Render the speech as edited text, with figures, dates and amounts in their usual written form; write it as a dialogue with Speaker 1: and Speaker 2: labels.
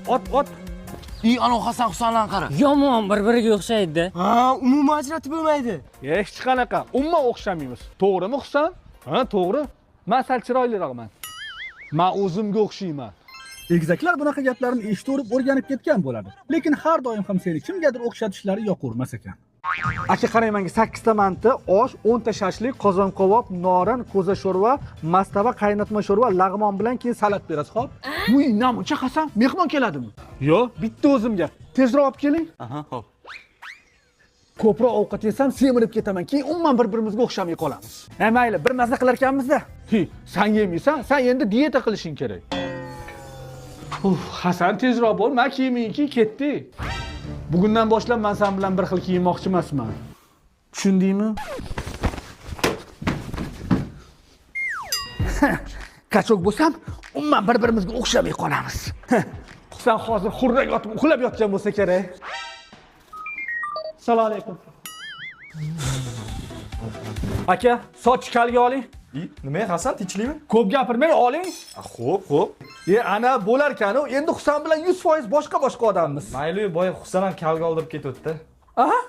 Speaker 1: ot.
Speaker 2: Ana Hasan Husandan qara.
Speaker 3: Yomon bir-biriga o'xshaydi-da.
Speaker 4: Ha, umuman ajratib bo'lmaydi.
Speaker 1: Hech qanaqa. Umuman o'xshamaymiz. To'g'rimi Husan? Ha, to'g'ri. Men sal chiroyliroqman. Men o'zimga o'xshayman.
Speaker 5: Egizaklar bunaqa gaplarni eshitib o'rganib ketgan bo'ladi. Lekin har doim ham seni kimgadir o'xshatishlari yoqavermas ekan.
Speaker 1: Aka qarang menga 8 ta manti, osh, 10 ta shashlik, qozon qovoq, norin, ko'za sho'rva, mastava, qaynatma sho'rva, lag'mon bilan keyin salat berasiz, xo'p? Uy, namuncha Hasan, mehmon keladimi? Yo'q, bitta o'zimga. Tezroq olib keling.
Speaker 2: Aha, xo'p.
Speaker 1: Ko'proq ovqat yesam semirib ketaman. Keyin umuman bir-birimizga o'xshamay qolamiz. Mayli, bir mazza qilar ekanmiz-da. Sen yemaysan, sen endi diyeta qilishing kerak. Hasan tezroq bo'l, men kiyimingki ketdi. Bugundan boshlab men sen bilan bir xil kiyinmoqchi emasman. Tushundingmi? Kachok bo'lsam, umuman bir-birimizga o'xshamay qolamiz. Sen hozir xurrak yotib uxlab yotgan bo'lsa kerak. Assalomu alaykum. Aka, soch kalga oling.
Speaker 4: Nima Hasan, tinchlikmi?
Speaker 1: Ko'p gapirmang, oling.
Speaker 4: Xo'p.
Speaker 1: Ana bo'lar ekan-ku. Endi Husan bilan 100% boshqa odammiz.
Speaker 4: Mayli, boya Husan ham kalga oldirib ketibdi.
Speaker 1: Aha.